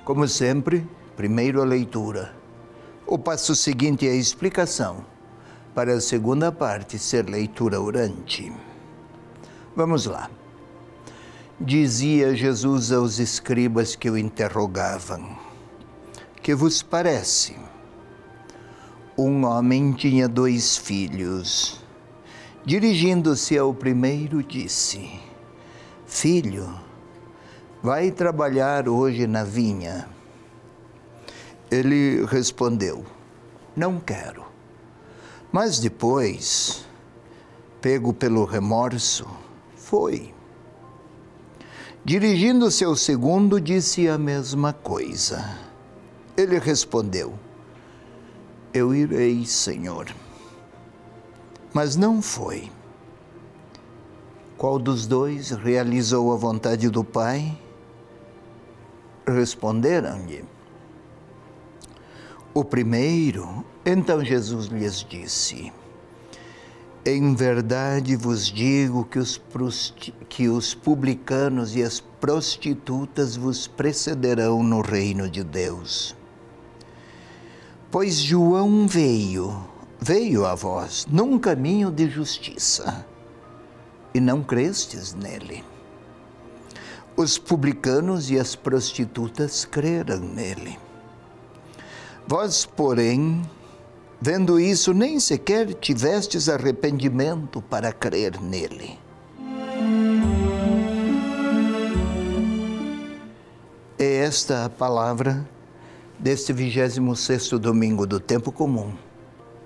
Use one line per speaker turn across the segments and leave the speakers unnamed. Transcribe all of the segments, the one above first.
Como sempre, primeiro a leitura. O passo seguinte é a explicação, para a segunda parte ser leitura orante. Vamos lá. Dizia Jesus aos escribas que o interrogavam: que vos parece? Um homem tinha 2 filhos. Dirigindo-se ao primeiro, disse: Filho, vai trabalhar hoje na vinha. Ele respondeu: Não quero. Mas depois, pego pelo remorso, foi. Dirigindo-se ao segundo, disse a mesma coisa. Ele respondeu: Eu irei, Senhor. Mas não foi. Qual dos 2 realizou a vontade do Pai? Responderam-lhe: o primeiro. Então Jesus lhes disse: em verdade vos digo que os publicanos e as prostitutas vos precederão no reino de Deus. Pois João veio a vós num caminho de justiça, e não crestes nele. Os publicanos e as prostitutas creram nele. Vós, porém, vendo isso, nem sequer tivestes arrependimento para crer nele. É esta a palavra deste 26º domingo do tempo comum.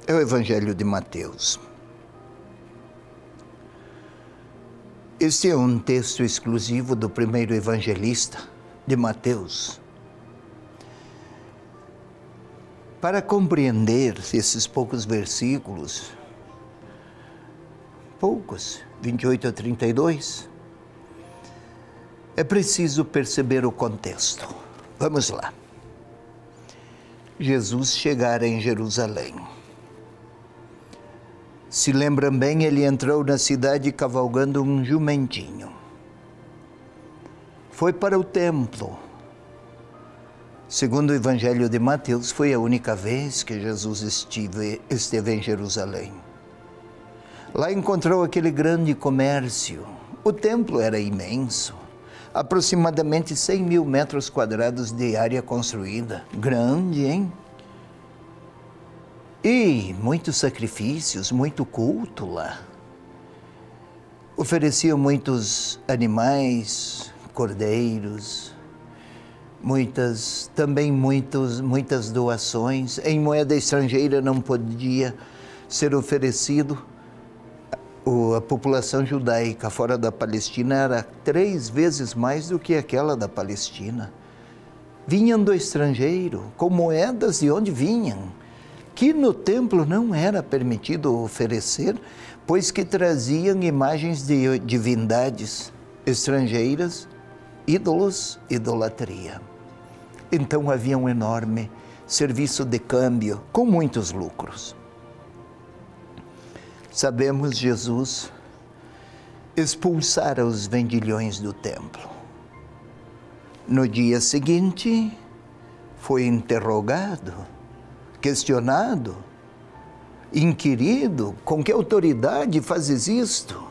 É o Evangelho de Mateus. Este é um texto exclusivo do primeiro evangelista, de Mateus. Para compreender esses poucos versículos, 28 a 32, é preciso perceber o contexto. Vamos lá. Jesus chegara em Jerusalém. Se lembram bem, ele entrou na cidade cavalgando um jumentinho. Foi para o templo. Segundo o Evangelho de Mateus, foi a única vez que Jesus esteve em Jerusalém. Lá encontrou aquele grande comércio. O templo era imenso, aproximadamente 100 mil metros quadrados de área construída. Grande, hein? E muitos sacrifícios, muito culto lá. Ofereciam muitos animais, cordeiros, muitas doações. Em moeda estrangeira não podia ser oferecido. A população judaica fora da Palestina era 3 vezes mais do que aquela da Palestina. Vinham do estrangeiro, com moedas de onde vinham, que no templo não era permitido oferecer, pois que traziam imagens de divindades estrangeiras, ídolos, idolatria. Então havia um enorme serviço de câmbio, com muitos lucros. Sabemos, Jesus expulsara os vendilhões do templo. No dia seguinte, foi interrogado, questionado, inquirido: com que autoridade fazes isto?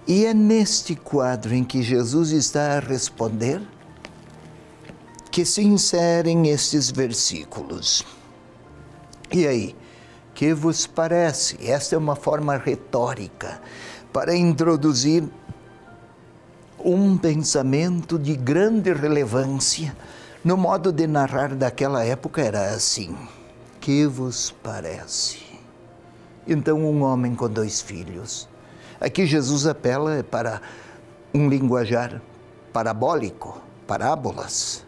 E é neste quadro em que Jesus está a responder que se inserem estes versículos. E aí, que vos parece? Esta é uma forma retórica para introduzir um pensamento de grande relevância. No modo de narrar daquela época era assim: que vos parece? Então, um homem com 2 filhos. Aqui Jesus apela para um linguajar parabólico, parábolas.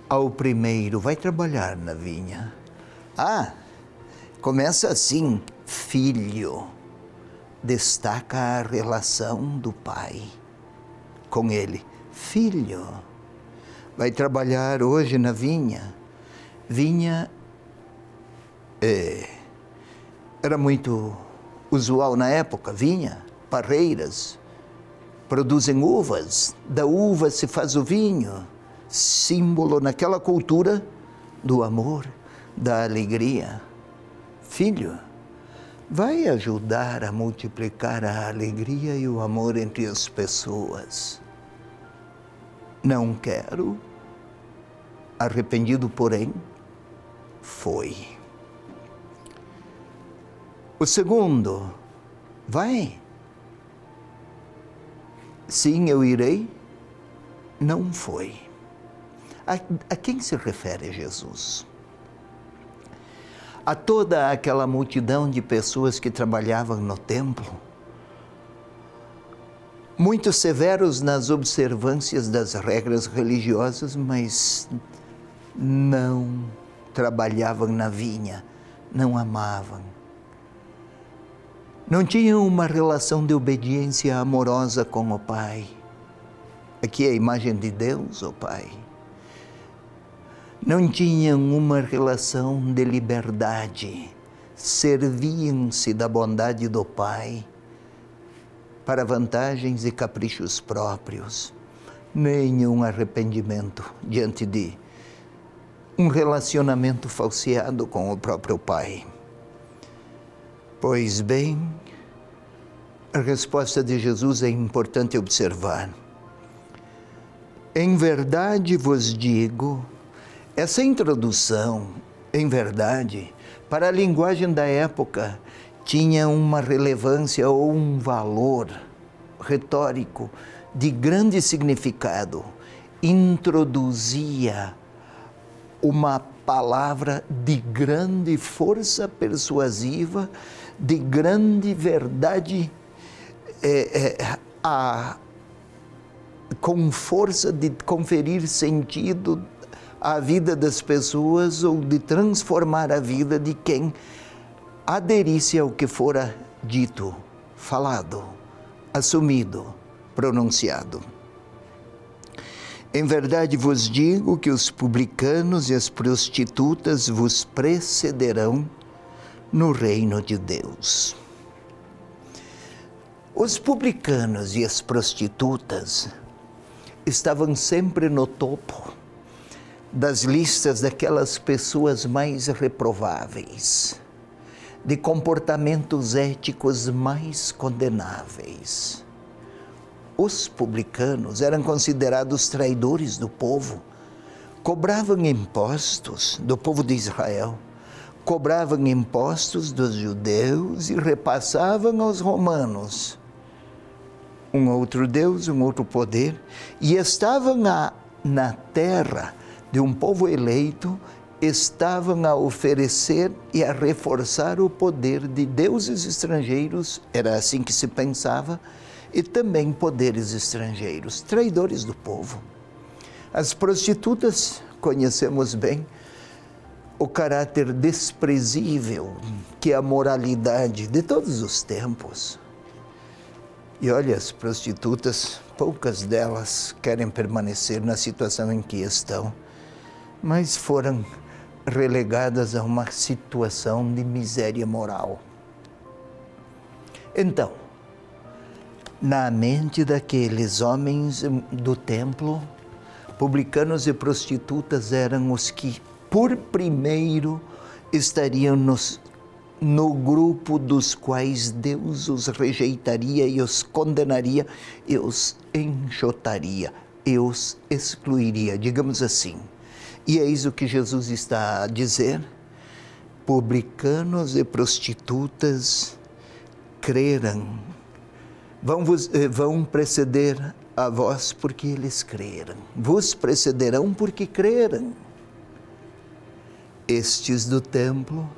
Ao primeiro, vai trabalhar na vinha. Começa assim: filho. Destaca a relação do pai com ele. Filho, vai trabalhar hoje na vinha. Vinha era muito usual na época, vinha, parreiras produzem uvas, da uva se faz o vinho, símbolo naquela cultura do amor, da alegria. Filho, vai ajudar a multiplicar a alegria e o amor entre as pessoas. Não quero. Arrependido, porém, foi. O segundo, vai. Sim, eu irei. Não foi. A quem se refere Jesus? A toda aquela multidão de pessoas que trabalhavam no templo, muito severos nas observâncias das regras religiosas, mas não trabalhavam na vinha, não amavam. Não tinham uma relação de obediência amorosa com o Pai. Aqui é a imagem de Deus, o Pai. Não tinham uma relação de liberdade, serviam-se da bondade do Pai para vantagens e caprichos próprios. Nenhum arrependimento diante de um relacionamento falseado com o próprio Pai. Pois bem, a resposta de Jesus é importante observar. Em verdade vos digo, essa introdução, em verdade, para a linguagem da época, tinha uma relevância ou um valor retórico de grande significado. Introduzia uma palavra de grande força persuasiva, de grande verdade, com força de conferir sentido à vida das pessoas ou de transformar a vida de quem aderisse ao que fora dito, falado, assumido, pronunciado. Em verdade vos digo que os publicanos e as prostitutas vos precederão no reino de Deus. Os publicanos e as prostitutas estavam sempre no topo das listas daquelas pessoas mais reprováveis, de comportamentos éticos mais condenáveis. Os publicanos eram considerados traidores do povo, cobravam impostos do povo de Israel, cobravam impostos dos judeus e repassavam aos romanos um outro Deus, um outro poder, e estavam na terra de um povo eleito, estavam a oferecer e a reforçar o poder de deuses estrangeiros, era assim que se pensava, e também poderes estrangeiros, traidores do povo. As prostitutas, conhecemos bem o caráter desprezível que é a moralidade de todos os tempos. E olha, as prostitutas, poucas delas querem permanecer na situação em que estão, mas foram relegadas a uma situação de miséria moral. Então, na mente daqueles homens do templo, publicanos e prostitutas eram os que, por primeiro, estariam no grupo dos quais Deus os rejeitaria e os condenaria, e os enxotaria, e os excluiria, digamos assim. E é isso que Jesus está a dizer. Publicanos e prostitutas creram, vão preceder a vós porque eles creram. Vos precederão porque creram. Estes do templo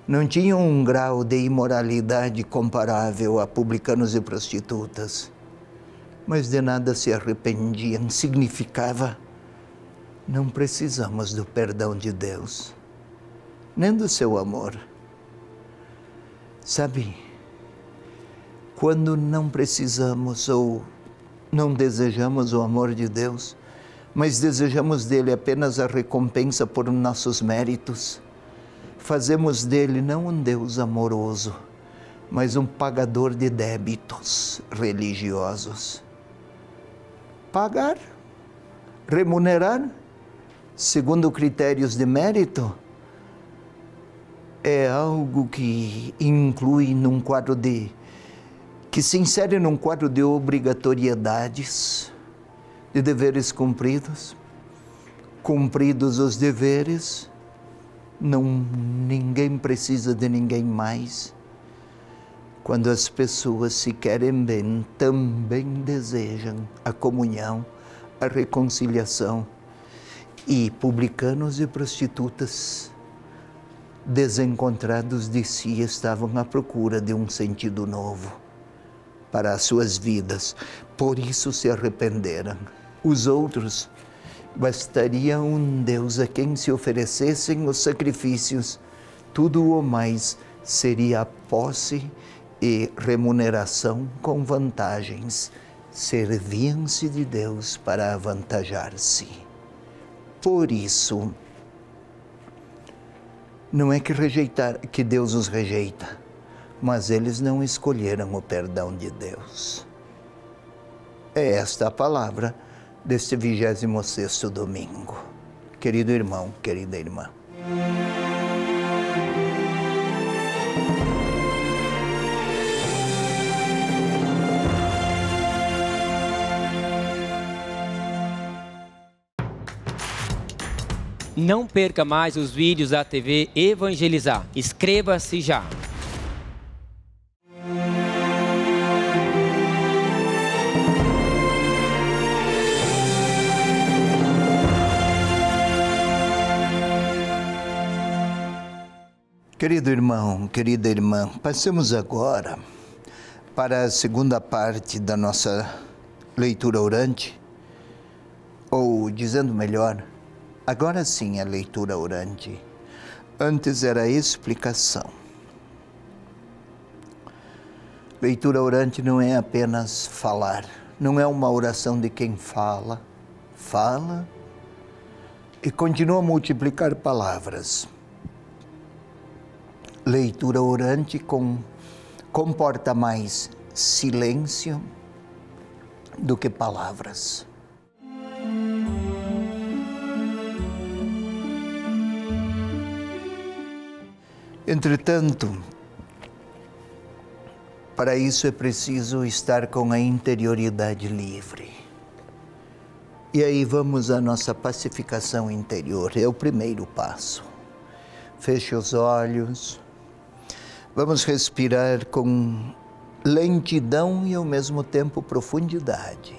não tinham um grau de imoralidade comparável a publicanos e prostitutas, mas de nada se arrependiam. Significava: não precisamos do perdão de Deus, nem do seu amor. Sabe, quando não precisamos ou não desejamos o amor de Deus, mas desejamos dele apenas a recompensa por nossos méritos, fazemos dele não um Deus amoroso, mas um pagador de débitos religiosos. Pagar, remunerar, segundo critérios de mérito, é algo que inclui num quadro que se insere num quadro de obrigatoriedades, de deveres cumpridos. Cumpridos os deveres, ninguém precisa de ninguém mais. Quando as pessoas se querem bem, também desejam a comunhão, a reconciliação. E publicanos e prostitutas, desencontrados de si, estavam à procura de um sentido novo para as suas vidas. Por isso se arrependeram. Os outros, bastaria um Deus a quem se oferecessem os sacrifícios, tudo o mais seria a posse e remuneração com vantagens. Serviam-se de Deus para avantajar-se. Por isso, não é que Deus os rejeita, mas eles não escolheram o perdão de Deus. É esta a palavra deste 26º domingo. Querido irmão, querida irmã.
Não perca mais os vídeos da TV Evangelizar. Inscreva-se já!
Querido irmão, querida irmã, passemos agora para a segunda parte da nossa leitura orante, ou dizendo melhor, agora sim a leitura orante. Antes era a explicação. Leitura orante não é apenas falar, não é uma oração de quem fala e continua a multiplicar palavras. Leitura orante comporta mais silêncio do que palavras. Entretanto, para isso é preciso estar com a interioridade livre. E aí vamos à nossa pacificação interior, é o primeiro passo. Feche os olhos. Vamos respirar com lentidão e ao mesmo tempo profundidade.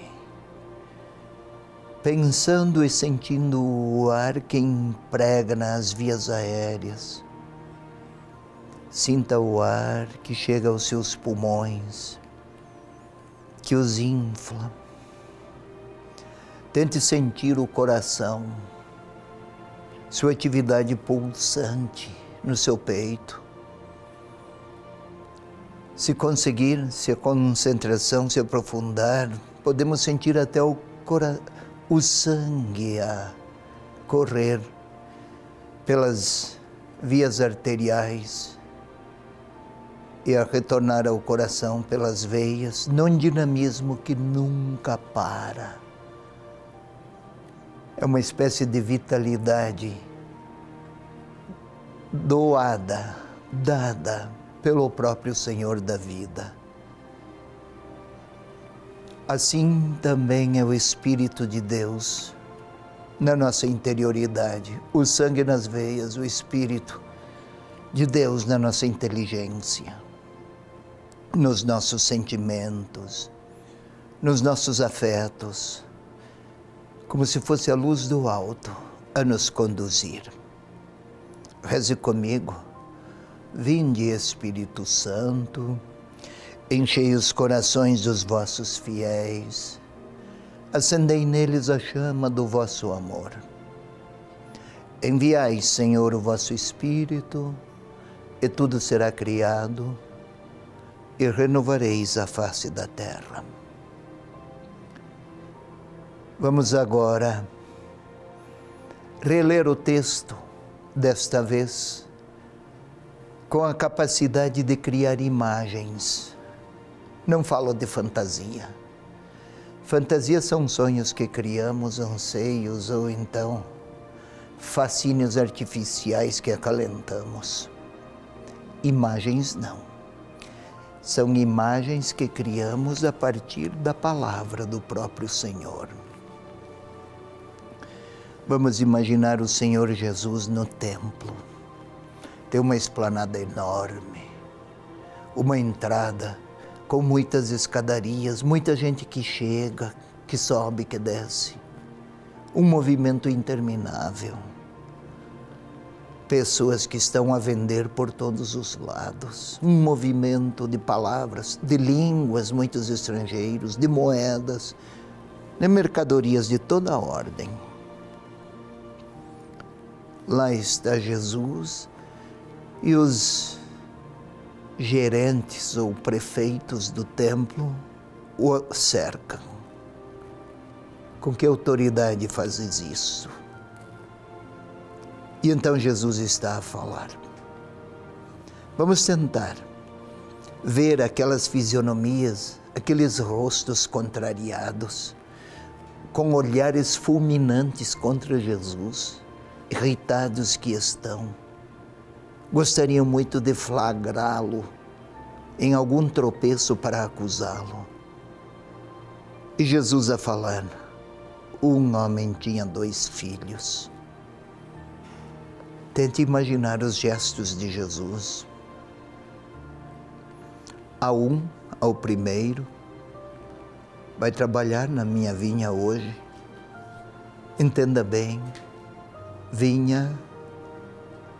Pensando e sentindo o ar que impregna as vias aéreas. Sinta o ar que chega aos seus pulmões, que os infla. Tente sentir o coração, sua atividade pulsante no seu peito. Se conseguir, se a concentração se aprofundar, podemos sentir até o sangue a correr pelas vias arteriais e a retornar ao coração pelas veias, num dinamismo que nunca para. É uma espécie de vitalidade doada, dada pelo próprio Senhor da vida. Assim também é o Espírito de Deus na nossa interioridade, o sangue nas veias, o Espírito de Deus na nossa inteligência, nos nossos sentimentos, nos nossos afetos, como se fosse a luz do alto a nos conduzir. Reze comigo. Vinde, Espírito Santo, enchei os corações dos vossos fiéis, acendei neles a chama do vosso amor. Enviai, Senhor, o vosso Espírito, e tudo será criado, e renovareis a face da terra. Vamos agora reler o texto, desta vez com a capacidade de criar imagens. Não falo de fantasia. Fantasia são sonhos que criamos, anseios ou então fascínios artificiais que acalentamos. Imagens não. São imagens que criamos a partir da palavra do próprio Senhor. Vamos imaginar o Senhor Jesus no templo. Tem uma esplanada enorme, uma entrada com muitas escadarias, muita gente que chega, que sobe, que desce. Um movimento interminável. Pessoas que estão a vender por todos os lados. Um movimento de palavras, de línguas, muitos estrangeiros, de moedas, de mercadorias de toda a ordem. Lá está Jesus e os gerentes ou prefeitos do templo o cercam. Com que autoridade fazes isso? E então Jesus está a falar. Vamos tentar ver aquelas fisionomias, aqueles rostos contrariados, com olhares fulminantes contra Jesus, irritados que estão. Gostariam muito de flagrá-lo em algum tropeço para acusá-lo. E Jesus a falar, um homem tinha 2 filhos. Tente imaginar os gestos de Jesus. Ao primeiro, vai trabalhar na minha vinha hoje. Entenda bem, vinha,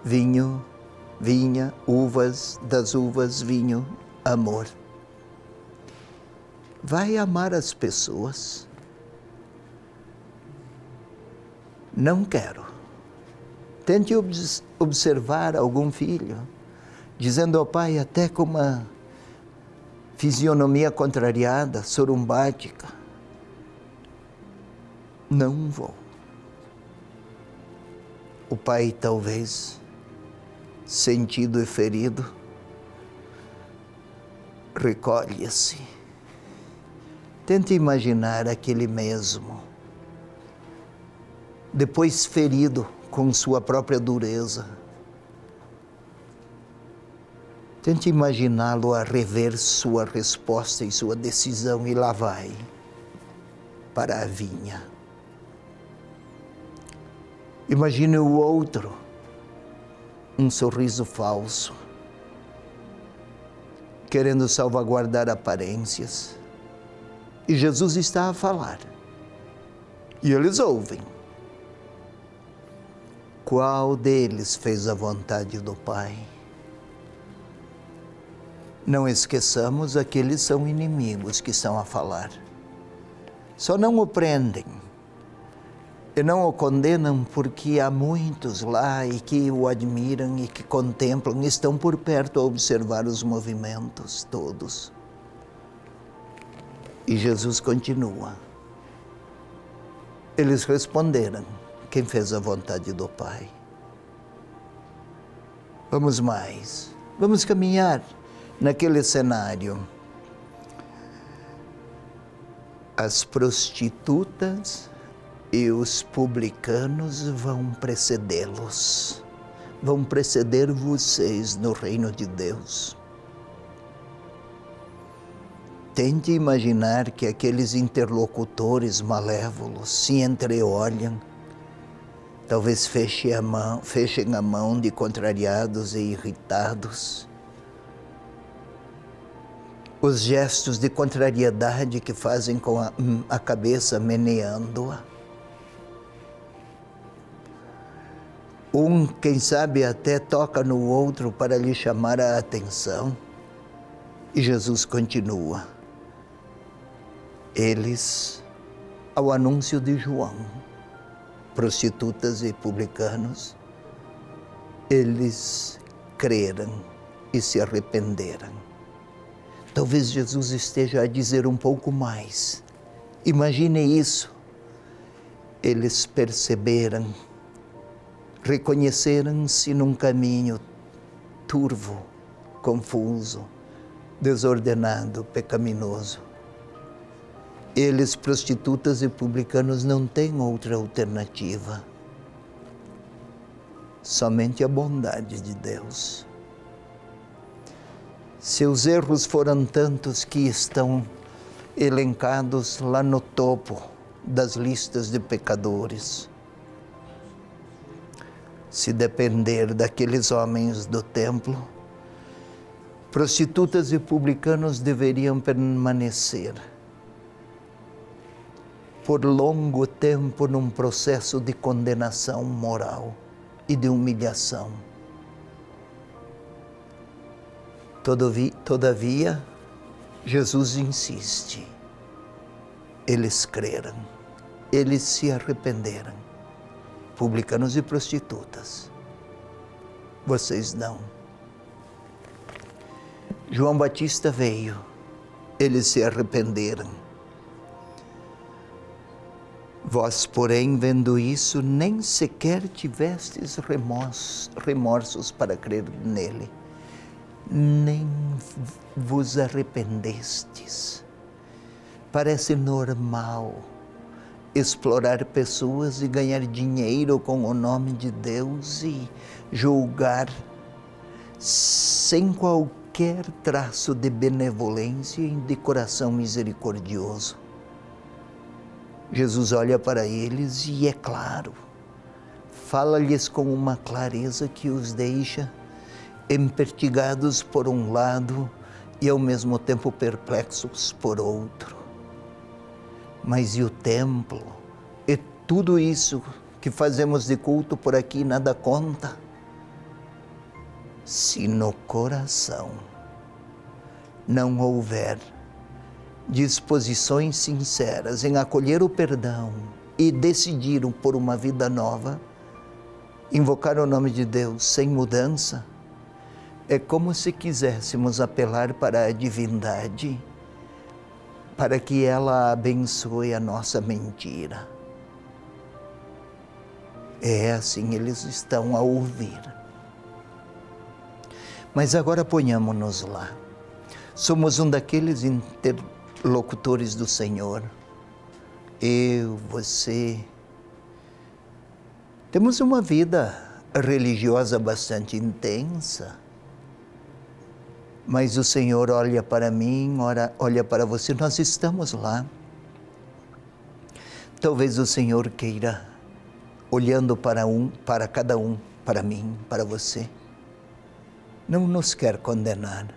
vinho, vinha, uvas, das uvas, vinho, amor. Vai amar as pessoas? Não quero. Tente observar algum filho, dizendo ao pai até com uma fisionomia contrariada, sorumbática, não vou. O pai talvez, sentido e ferido, recolhe-se. Tente imaginar aquele mesmo, depois ferido, com sua própria dureza. Tente imaginá-lo a rever sua resposta e sua decisão e lá vai para a vinha. Imagine o outro, um sorriso falso, querendo salvaguardar aparências. E Jesus está a falar. E eles ouvem. Qual deles fez a vontade do Pai? Não esqueçamos, aqueles são inimigos que estão a falar. Só não o prendem e não o condenam porque há muitos lá e que o admiram e que contemplam, estão por perto a observar os movimentos todos. E Jesus continua. Eles responderam. Quem fez a vontade do Pai? Vamos mais. Vamos caminhar naquele cenário. As prostitutas e os publicanos vão precedê-los. Vão preceder vocês no reino de Deus. Tente imaginar que aqueles interlocutores malévolos se entreolham. Talvez fechem a mão de contrariados e irritados. Os gestos de contrariedade que fazem com a cabeça meneando-a. Quem sabe, até toca no outro para lhe chamar a atenção. E Jesus continua. Eles, ao anúncio de João, prostitutas e publicanos, eles creram e se arrependeram. Talvez Jesus esteja a dizer um pouco mais. Imagine isso. Eles perceberam, reconheceram-se num caminho turvo, confuso, desordenado, pecaminoso. Eles, prostitutas e publicanos, não têm outra alternativa. Somente a bondade de Deus. Seus erros foram tantos que estão elencados lá no topo das listas de pecadores. Se depender daqueles homens do templo, prostitutas e publicanos deveriam permanecer por longo tempo num processo de condenação moral e de humilhação. Todavia, Jesus insiste. Eles creram, eles se arrependeram. Publicanos e prostitutas. Vocês não. João Batista veio, eles se arrependeram. Vós, porém, vendo isso, nem sequer tivestes remorsos para crer nele, nem vos arrependestes. Parece normal explorar pessoas e ganhar dinheiro com o nome de Deus e julgar sem qualquer traço de benevolência e de coração misericordioso. Jesus olha para eles e, é claro, fala-lhes com uma clareza que os deixa empertigados por um lado e ao mesmo tempo perplexos por outro. Mas e o templo? E tudo isso que fazemos de culto por aqui nada conta? Se no coração não houver disposições sinceras em acolher o perdão e decidir por uma vida nova, invocar o nome de Deus sem mudança, é como se quiséssemos apelar para a divindade para que ela abençoe a nossa mentira. É assim, eles estão a ouvir. Mas agora ponhamos-nos lá. Somos um daqueles interlocutores do Senhor. Eu, você. Temos uma vida religiosa bastante intensa. Mas o Senhor olha para mim, olha para você, nós estamos lá. Talvez o Senhor queira, olhando para cada um, para mim, para você, não nos quer condenar,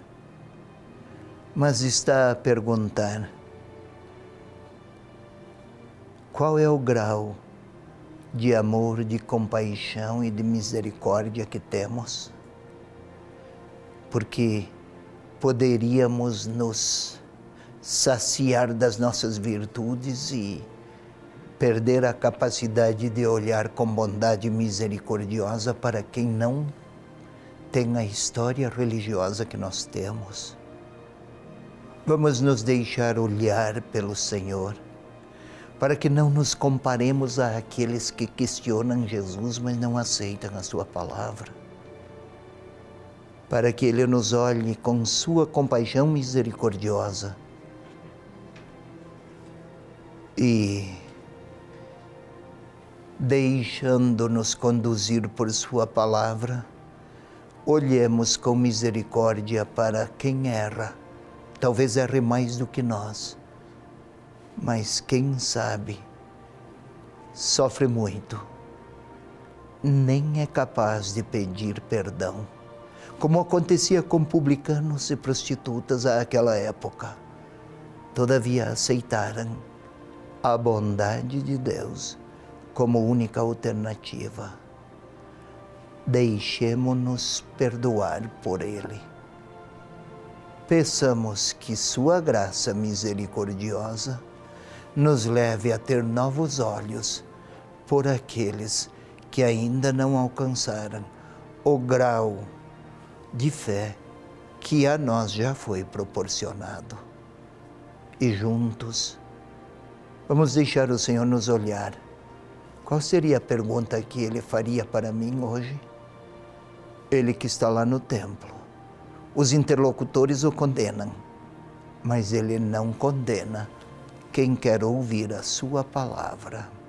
mas está a perguntar: qual é o grau de amor, de compaixão e de misericórdia que temos? Porque poderíamos nos saciar das nossas virtudes e perder a capacidade de olhar com bondade misericordiosa para quem não tem a história religiosa que nós temos. Vamos nos deixar olhar pelo Senhor, para que não nos comparemos àqueles que questionam Jesus, mas não aceitam a sua palavra. Para que Ele nos olhe com sua compaixão misericordiosa e, deixando-nos conduzir por sua palavra, olhemos com misericórdia para quem erra. Talvez erre mais do que nós, mas quem sabe sofre muito, nem é capaz de pedir perdão, como acontecia com publicanos e prostitutas àquela época. Todavia aceitaram a bondade de Deus como única alternativa. Deixemo-nos perdoar por Ele. Peçamos que sua graça misericordiosa nos leve a ter novos olhos por aqueles que ainda não alcançaram o grau de fé que a nós já foi proporcionado. E juntos, vamos deixar o Senhor nos olhar. Qual seria a pergunta que Ele faria para mim hoje? Ele que está lá no templo. Os interlocutores o condenam, mas ele não condena quem quer ouvir a sua palavra.